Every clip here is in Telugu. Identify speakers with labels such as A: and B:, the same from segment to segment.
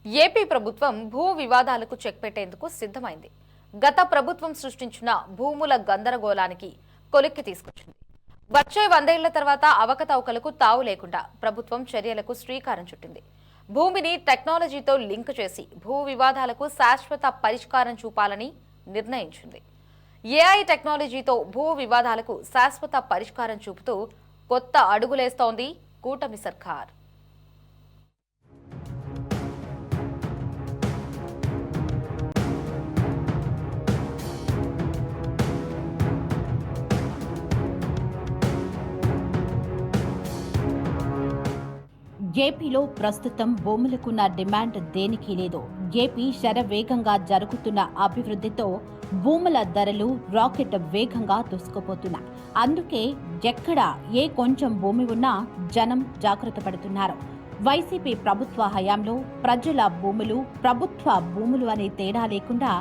A: ఏపీ ప్రభుత్వం భూ వివాదాలకు చెక్ పెట్టేందుకు సిద్ధమైంది. గత ప్రభుత్వం సృష్టించిన భూముల గందరగోళానికి కొలిక్కి తీసుకొచ్చింది. వచ్చే 100 ఏళ్ల తర్వాత అవకతవకలకు తావు లేకుండా ప్రభుత్వం చర్యలకు శ్రీకారం చుట్టింది. భూమిని టెక్నాలజీతో లింక్ చేసి భూ వివాదాలకు శాశ్వత పరిష్కారం చూపాలని నిర్ణయించింది. ఏఐ టెక్నాలజీతో భూ వివాదాలకు శాశ్వత పరిష్కారం చూపుతూ కొత్త అడుగులేస్తోంది కూటమి సర్కార్.
B: ఏపీలో ప్రస్తుతం భూములకున్న డిమాండ్ దేనికి లేదు. ఏపీ శరవేగంగా జరుగుతున్న అభివృద్ధితో భూముల ధరలు రాకెట్ వేగంగా దూసుకుపోతున్నాయి. అందుకే ఎక్కడ ఏ కొంచెం భూమి ఉన్నా జనం జాగ్రత్త పడుతున్నారు. వైసీపీ ప్రభుత్వ హయాంలో ప్రజల భూములు ప్రభుత్వ భూములు అనే తేడా లేకుండా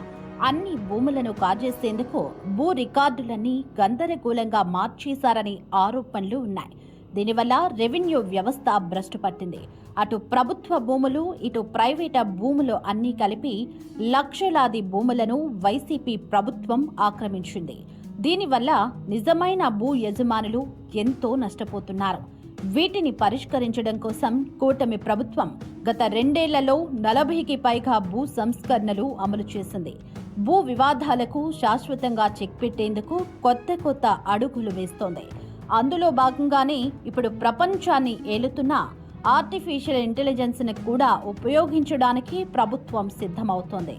B: అన్ని భూములను కాజేసేందుకు భూ రికార్డులన్నీ గందరగోళంగా మార్చేశారనే ఆరోపణలు ఉన్నాయి. దీనివల్ల రెవెన్యూ వ్యవస్థ భ్రష్టు పట్టింది. అటు ప్రభుత్వ భూములు ఇటు ప్రైవేట్ భూములు అన్నీ కలిపి లక్షలాది భూములను వైసీపీ ప్రభుత్వం ఆక్రమించింది. దీనివల్ల నిజమైన భూ యజమానులు ఎంతో నష్టపోతున్నారు. వీటిని పరిష్కరించడం కోసం కూటమి ప్రభుత్వం గత 2 ఏళ్లలో 40కి పైగా భూ సంస్కరణలు అమలు చేసింది. భూ వివాదాలకు శాశ్వతంగా చెక్ పెట్టేందుకు కొత్త అడుగులు వేస్తోంది. అందులో భాగంగానే ఇప్పుడు ప్రపంచాన్ని ఏలుతున్న ఆర్టిఫిషియల్ ఇంటెలిజెన్స్ ని కూడా ఉపయోగించడానికి ప్రభుత్వం సిద్ధమవుతోంది.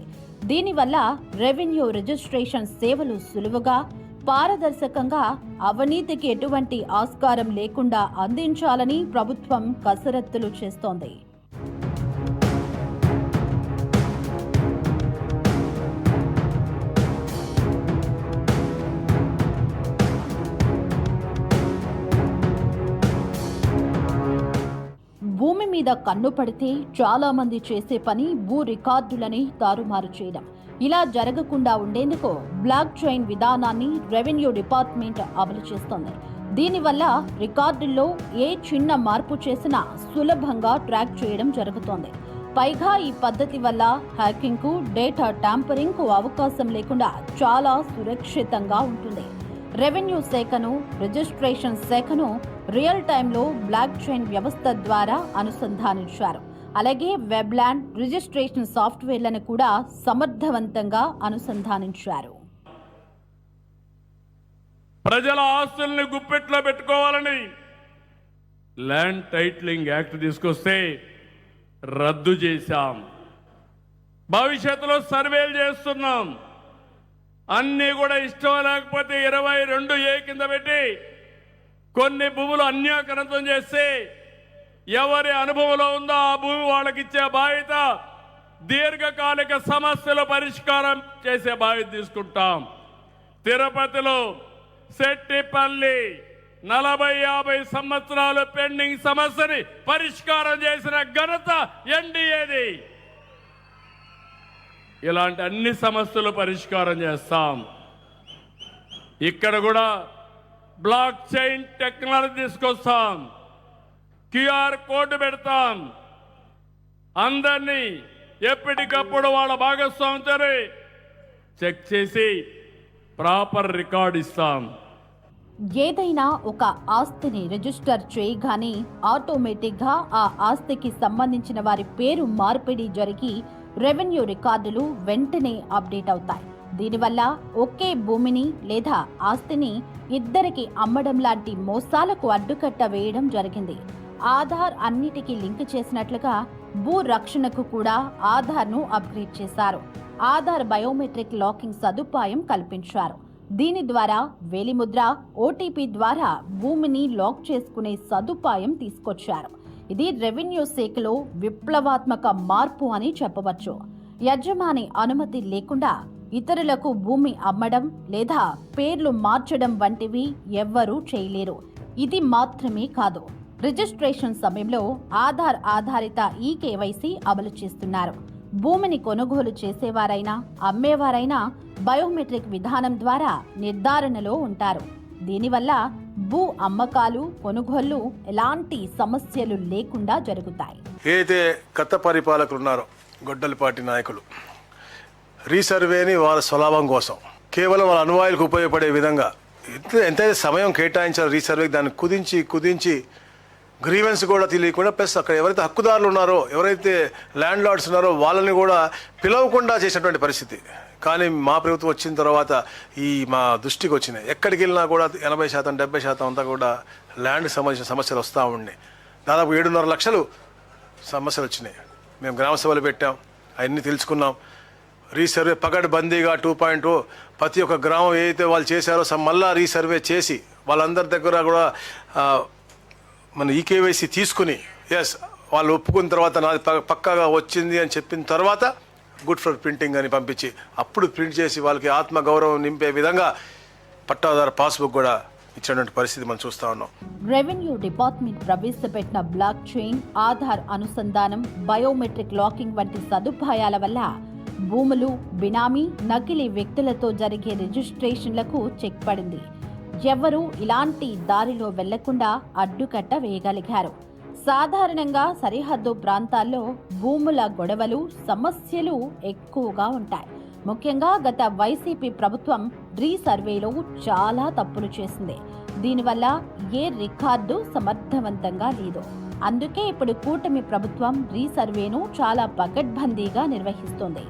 B: దీనివల్ల రెవెన్యూ రిజిస్ట్రేషన్ సేవలు సులువుగా, పారదర్శకంగా, అవినీతికి ఎటువంటి ఆస్కారం లేకుండా అందించాలని ప్రభుత్వం కసరత్తులు చేస్తోంది. భూమి మీద కన్ను పడితే చాలా మంది చేసే పని భూ రికార్డులని తారుమారు చేయడం. ఇలా జరగకుండా ఉండేందుకు బ్లాక్ చైన్ విధానాన్ని రెవెన్యూ డిపార్ట్మెంట్ అమలు చేస్తోంది. దీనివల్ల రికార్డుల్లో ఏ చిన్న మార్పు చేసినా సులభంగా ట్రాక్ చేయడం జరుగుతోంది. పైగా ఈ పద్ధతి వల్ల హ్యాకింగ్ కు, డేటా ట్యాంపరింగ్ కు అవకాశం లేకుండా చాలా సురక్షితంగా ఉంటుంది. రెవెన్యూ శాఖను, రిజిస్ట్రేషన్ శాఖను రియల్ టైంలో బ్లాక్ చైన్ వ్యవస్థ ద్వారా అనుసంధానించారు. అలాగే వెబ్లాండ్ రిజిస్ట్రేషన్ సాఫ్ట్వేర్లను కూడా సమర్థవంతంగా అనుసంధానించారు.
C: ప్రజల ఆస్తుల్ని గుప్పెట్లో పెట్టుకోవాలని ల్యాండ్ టైటిలింగ్ యాక్ట్ తీసుకొస్తే రద్దు చేశాం. భవిష్యత్తులో సర్వేలు చేస్తున్నాం. అన్నీ కూడా ఇష్టం లేకపోతే 22A కింద పెట్టి కొన్ని భూములు అన్యాక్రాంతం చేస్తే ఎవరి అనుభవంలో ఉందో ఆ భూమి వాళ్ళకి ఇచ్చే బాధ్యత, దీర్ఘకాలిక సమస్యల పరిష్కారం చేసే బాధ్యత తీసుకుంటాం. తిరుపతిలో సెట్టిపల్లి 40-50 సంవత్సరాలు పెండింగ్ సమస్యని పరిష్కారం చేసిన ఘనత ఎన్డీఏది. ఇలాంటి అన్ని సమస్యలు పరిష్కారం చేస్తాం. ఇక్కడ కూడా బ్లాక్ చైన్ టెక్నాలజీ తీసుకొస్తాం. క్యూఆర్ కోడ్ పెడతాం. అందరినీ ఎప్పటికప్పుడు వాళ్ళ భాగస్వామితో చెక్ చేసి ప్రాపర్ రికార్డ్ ఇస్తాం.
B: ఏదైనా ఒక ఆస్తిని రిజిస్టర్ చేయగానే ఆటోమేటిక్గా ఆ ఆస్తికి సంబంధించిన వారి పేరు మార్పిడి జరిగి రెవెన్యూ రికార్డులు వెంటనే అప్డేట్ అవుతాయి. దీనివల్ల ఒకే భూమిని లేదా ఆస్తిని ఇద్దరికి అమ్మడం లాంటి మోసాలకు అడ్డుకట్ట వేయడం జరిగింది. ఆధార్ అన్నిటికీ లింక్ చేసినట్లుగా భూ రక్షణకు కూడా ఆధార్ను అప్గ్రేడ్ చేశారు. ఆధార్ బయోమెట్రిక్ లాకింగ్ సదుపాయం కల్పించారు. దీని ద్వారా వేలిముద్ర, ఓటీపీ ద్వారా భూమిని లాక్ చేసుకునే సదుపాయం తీసుకొచ్చారు. ఇది రెవెన్యూ శాఖలో విప్లవాత్మక మార్పు అని చెప్పవచ్చు. యజమాని అనుమతి లేకుండా ఇతరులకు భూమి అమ్మడం లేదా పేర్లు మార్చడం వంటివి ఎవ్వరూ చేయలేరు. ఇది మాత్రమే కాదు, రిజిస్ట్రేషన్ సమయంలో ఆధార్ ఆధారిత ఈకేవైసీ అమలు చేస్తున్నారు. భూమిని కొనుగోలు చేసేవారైనా అమ్మేవారైనా బయోమెట్రిక్ విధానం ద్వారా నిర్ధారణలో ఉంటారు. దీనివల్ల భూ అమ్మకాలు, కొనుగోళ్లు ఎలాంటి సమస్యలు లేకుండా జరుగుతాయి.
D: ఏదైతే కొత్త పరిపాలకులు ఉన్నారో గొడ్డలిపాటి నాయకులు రీసర్వేని వాళ్ళ స్వలాభం కోసం కేవలం వాళ్ళ అనువాయులకు ఉపయోగపడే విధంగా ఎంతైతే సమయం కేటాయించాలో రీసర్వేకి దాన్ని కుదించి గ్రీవెన్స్ కూడా తెలియకుండా ప్లస్ అక్కడ ఎవరైతే హక్కుదారులు ఉన్నారో ఎవరైతే ల్యాండ్ లార్డ్స్ ఉన్నారో వాళ్ళని కూడా పిలవకుండా చేసినటువంటి పరిస్థితి. కానీ మా ప్రభుత్వం వచ్చిన తర్వాత మా దృష్టికి వచ్చినాయి. ఎక్కడికి వెళ్ళినా కూడా 80% 70% అంతా కూడా ల్యాండ్కి సంబంధించిన సమస్యలు వస్తూ ఉన్నాయి. దాదాపు 7.5 లక్షలు సమస్యలు వచ్చినాయి. మేము గ్రామ సభలు పెట్టాం, అవన్నీ తెలుసుకున్నాం. రీసర్వే పకడ్బందీగా 2.0 ప్రతి ఒక్క గ్రామం ఏదైతే వాళ్ళు చేశారో మళ్ళా రీసర్వే చేసి వాళ్ళందరి దగ్గర కూడా మన ఈకేవైసీ తీసుకుని వాళ్ళు ఒప్పుకున్న తర్వాత నాది పక్కాగా వచ్చింది అని చెప్పిన తర్వాత గుడ్ ఫర్ ప్రింటింగ్ అని పంపించి అప్పుడు ప్రింట్ చేసి వాళ్ళకి ఆత్మగౌరవం నింపే విధంగా పట్టాదారు పాస్బుక్ కూడా ఇచ్చినటువంటి పరిస్థితి మనం చూస్తూ ఉన్నాం.
B: రెవెన్యూ డిపార్ట్మెంట్ ప్రవేశపెట్టిన బ్లాక్ చైన్, ఆధార్ అనుసంధానం, బయోమెట్రిక్ లాకింగ్ వంటి సదుపాయాల వల్ల భూములు, బినామీ, నకిలీ వ్యక్తులతో జరిగే రిజిస్ట్రేషన్లకు చెక్ పడింది. ఎవరూ ఇలాంటి దారిలో వెళ్లకుండా అడ్డుకట్ట వేయగలిగారు. సాధారణంగా సరిహద్దు ప్రాంతాల్లో భూముల గొడవలు, సమస్యలు ఎక్కువగా ఉంటాయి. ముఖ్యంగా గత వైసీపీ ప్రభుత్వం రీసర్వేలో చాలా తప్పులు చేసింది. దీనివల్ల ఏ రికార్డు సమర్థవంతంగా లేదు. అందుకే ఇప్పుడు కూటమి ప్రభుత్వం రీసర్వేను చాలా పకడ్బందీగా నిర్వహిస్తోంది.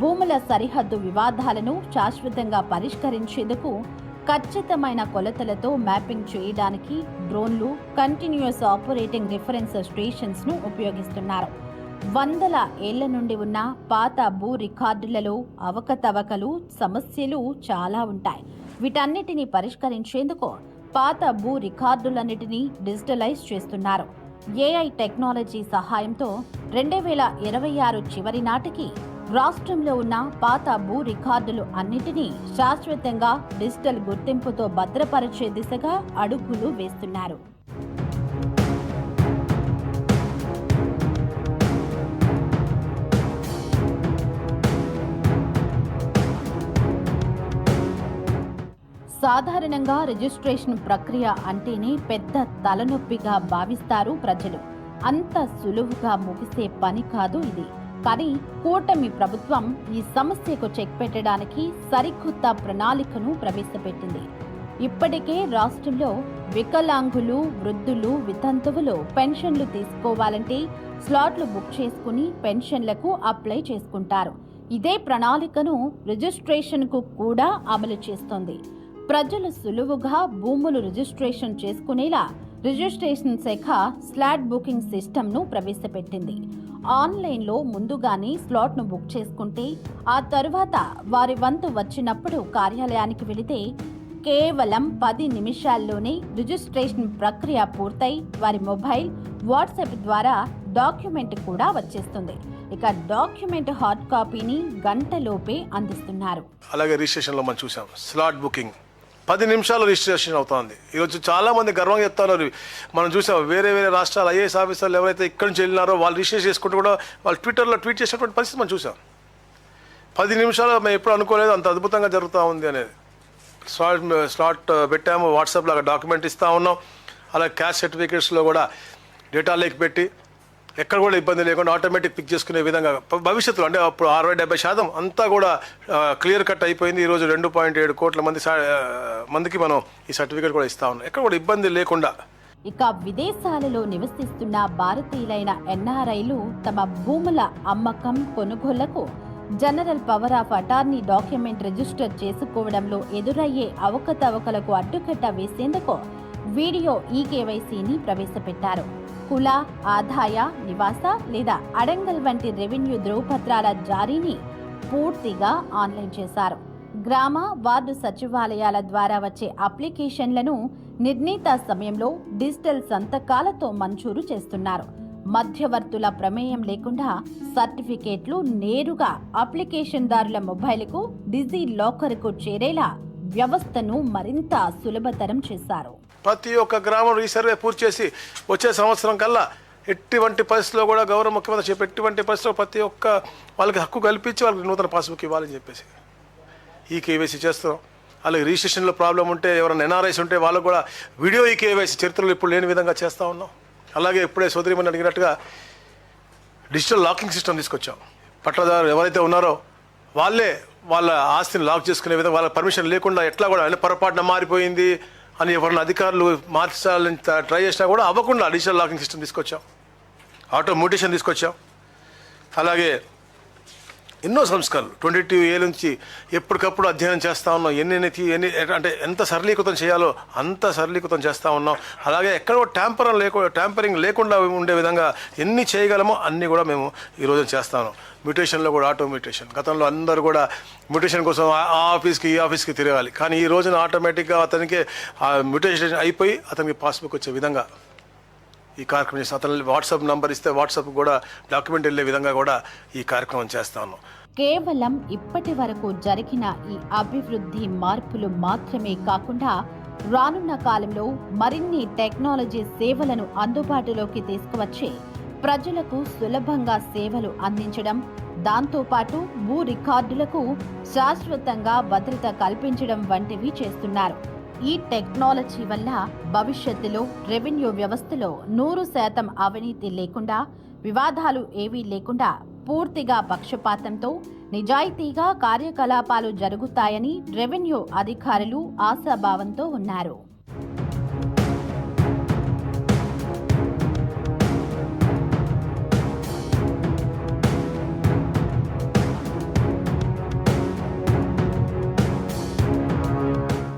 B: భూముల సరిహద్దు వివాదాలను శాశ్వతంగా పరిష్కరించేందుకు ఖచ్చితమైన కొలతలతో మ్యాపింగ్ చేయడానికి డ్రోన్లు, కంటిన్యూస్ ఆపరేటింగ్ రిఫరెన్స్ స్టేషన్స్ ను ఉపయోగిస్తున్నారు. వందల ఏళ్ల నుండి ఉన్న పాత భూ రికార్డులలో అవకతవకలు, సమస్యలు చాలా ఉంటాయి. వీటన్నిటిని పరిష్కరించేందుకు పాత భూ రికార్డులన్నిటినీ డిజిటలైజ్ చేస్తున్నారు. ఏఐ టెక్నాలజీ సహాయంతో 2026 చివరి నాటికి రాష్ట్రంలో ఉన్న పాత భూ రికార్డులు అన్నిటినీ శాశ్వతంగా డిజిటల్ గుర్తింపుతో భద్రపరిచే దిశగా అడుగులు వేస్తున్నారు. సాధారణంగా రిజిస్ట్రేషన్ ప్రక్రియ అంటేనే పెద్ద తలనొప్పిగా భావిస్తారు ప్రజలు. అంత సులువుగా ముగిసే పని కాదు ఇది. కానీ కూటమి ప్రభుత్వం ఈ సమస్యకు చెక్ పెట్టడానికి సరికొత్త ప్రణాళికను ప్రవేశపెట్టింది. ఇప్పటికే రాష్ట్రంలో వికలాంగులు, వృద్ధులు, వితంతువులు పెన్షన్లు తీసుకోవాలంటే స్లాట్లు బుక్ చేసుకుని పెన్షన్లకు అప్లై చేసుకుంటారు. ఇదే ప్రణాళికను రిజిస్ట్రేషన్కు కూడా అమలు చేస్తోంది. ప్రజలు సులువుగా భూములు రిజిస్ట్రేషన్ చేసుకునేలా రిజిస్ట్రేషన్ శాఖ స్లాట్ బుకింగ్ సిస్టమ్ను ప్రవేశపెట్టింది. ఆన్లైన్లో ముందుగానే స్లాట్ను బుక్ చేసుకుంటే ఆ తరువాత వారి వంతు వచ్చినప్పుడు కార్యాలయానికి వెళితే కేవలం 10 నిమిషాల్లోనే రిజిస్ట్రేషన్ ప్రక్రియ పూర్తయి వారి మొబైల్, వాట్సాప్ ద్వారా డాక్యుమెంట్ కూడా వచ్చేస్తుంది. ఇక డాక్యుమెంట్ హార్డ్ కాపీని గంటలోపే అందిస్తున్నారు.
D: అలాగే రిజిస్ట్రేషన్లో మనం చూసాం స్లాట్ బుకింగ్ 10 నిమిషాల్లో రిజిస్ట్రేషన్ అవుతుంది. ఈరోజు చాలామంది గర్వంగా చెప్తున్నారు. మనం చూసాం వేరే రాష్ట్రాల ఐఏఎస్ ఆఫీసర్లు ఎవరైతే ఇక్కడి నుంచి వెళ్ళినారో వాళ్ళు రిజిస్ట్రేషన్ చేసుకుంటూ కూడా వాళ్ళు ట్విట్టర్లో ట్వీట్ చేసినటువంటి పరిస్థితి మనం చూసాం. 10 నిమిషాలు మేము ఎప్పుడు అనుకోలేదు అంత అద్భుతంగా జరుగుతూ ఉంది అనేది. స్లాట్ పెట్టాము, వాట్సాప్లో డాక్యుమెంట్ ఇస్తూ ఉన్నాం. అలాగే క్యాస్ట్ సర్టిఫికేట్స్లో కూడా డేటా లేక్ పెట్టి ఎక్కడ కూడా ఇబ్బంది లేకుండా ఆటోమేటిక్ పిక్ చేసుకునే విధంగా భవిష్యత్తులో అంటే అప్పుడు 60-70% అంతా కూడా క్లియర్ కట్ అయిపోయింది. ఈరోజు 2.7 కోట్ల మందికి మనం ఈ సర్టిఫికేట్ కూడా ఇస్తా ఉన్నాం, ఎక్కడ కూడా ఇబ్బంది లేకుండా.
B: ఇక విదేశాలలో నివసిస్తున్న భారతీయులైన ఎన్ఆర్ఐలు తమ భూముల అమ్మకం, కొనుగోళ్లకు general power of attorney document register చేసుకోవడంలో ఎదురయ్యే అవకతవకలకు అడ్డుకట్ట వేసేందుకు వీడియో ఈకేవైసీని ప్రవేశపెట్టారు. కుల, ఆదాయ, నివాస లేదా అడంగల్ వంటి రెవెన్యూ ధ్రువపత్రాల జారీని పూర్తిగా ఆన్లైన్ చేశారు. గ్రామ, వార్డు సచివాలయాల ద్వారా వచ్చే అప్లికేషన్లను నిర్ణీత సమయంలో డిజిటల్ సంతకాలతో మంజూరు చేస్తున్నారు. మధ్యవర్తుల ప్రమేయం లేకుండా సర్టిఫికేట్లు నేరుగా అప్లికేషన్దారుల మొబైల్కు, డిజీ లాకర్కు చేరేలా వ్యవస్థను మరింత సులభతరం చేశారు.
D: ప్రతి ఒక్క గ్రామం రీసర్వే పూర్తి చేసి వచ్చే సంవత్సరం కల్లా ఎటువంటి పరిస్థితుల్లో కూడా గౌరవ ముఖ్యమంత్రి చెప్పి ఎటువంటి పరిస్థితుల్లో ప్రతి ఒక్క వాళ్ళకి హక్కు కల్పించి వాళ్ళకి నూతన పాస్బుక్ ఇవ్వాలని చెప్పేసి ఈ కేవైసీ చేస్తున్నాం. అలాగే రిజిస్ట్రేషన్లో ప్రాబ్లం ఉంటే ఎవరైనా ఎన్ఆర్ఐస్ ఉంటే వాళ్ళకు కూడా వీడియో ఈ కేవైసీ చరిత్రలో ఇప్పుడు లేని విధంగా చేస్తూ ఉన్నాం. అలాగే ఇప్పుడే సోదరిమని అడిగినట్టుగా డిజిటల్ లాకింగ్ సిస్టమ్ తీసుకొచ్చాం. పట్టాదారు ఎవరైతే ఉన్నారో వాళ్ళే వాళ్ళ ఆస్తిని లాక్ చేసుకునే విధంగా వాళ్ళ పర్మిషన్ లేకుండా ఎట్లా కూడా అంటే పొరపాటున మారిపోయింది అని ఎవరైనా అధికారులు మార్చాలని ట్రై చేసినా కూడా అవ్వకుండా డిజిటల్ లాకింగ్ సిస్టమ్ తీసుకొచ్చాం, ఆటో మ్యూటేషన్ తీసుకొచ్చాం. అలాగే ఎన్నో సంస్కరణలు 22A నుంచి ఎప్పటికప్పుడు అధ్యయనం చేస్తూ ఉన్నాం. ఎన్ని అంటే ఎంత సరళీకృతం చేయాలో అంత సరళీకృతం చేస్తూ ఉన్నాం. అలాగే ఎక్కడ ట్యాంపరింగ్ లేకుండా ఉండే విధంగా ఎన్ని చేయగలమో అన్నీ కూడా మేము ఈరోజు చేస్తాను. మ్యూటేషన్లో కూడా ఆటో మ్యూటేషన్, గతంలో అందరూ కూడా మ్యూటేషన్ కోసం ఆ ఆఫీస్కి ఈ ఆఫీస్కి తిరగాలి, కానీ ఈ రోజున ఆటోమేటిక్గా అతనికి ఆ మ్యూటేషన్ అయిపోయి అతనికి పాస్బుక్ వచ్చే విధంగా ఈ కార్యక్రమం చేస్తాం. అతను వాట్సాప్ నంబర్ ఇస్తే వాట్సాప్ కూడా డాక్యుమెంట్ వెళ్ళే విధంగా కూడా ఈ కార్యక్రమం చేస్తాను.
B: కేవలం ఇప్పటి వరకు జరిగిన ఈ అభివృద్ధి మార్పులు మాత్రమే కాకుండా రానున్న కాలంలో మరిన్ని టెక్నాలజీ సేవలను అందుబాటులోకి తీసుకువచ్చి ప్రజలకు సులభంగా సేవలు అందించడం, దాంతోపాటు భూ రికార్డులకు శాశ్వతంగా భద్రత కల్పించడం వంటివి చేస్తున్నారు. ఈ టెక్నాలజీ వల్ల భవిష్యత్తులో రెవెన్యూ వ్యవస్థలో 100% అవినీతి లేకుండా, వివాదాలు ఏవీ లేకుండా పూర్తిగా పక్షపాతంతో నిజాయితీగా కార్యకలాపాలు జరుగుతాయని రెవెన్యూ అధికారులు ఆశాభావంతో ఉన్నారు.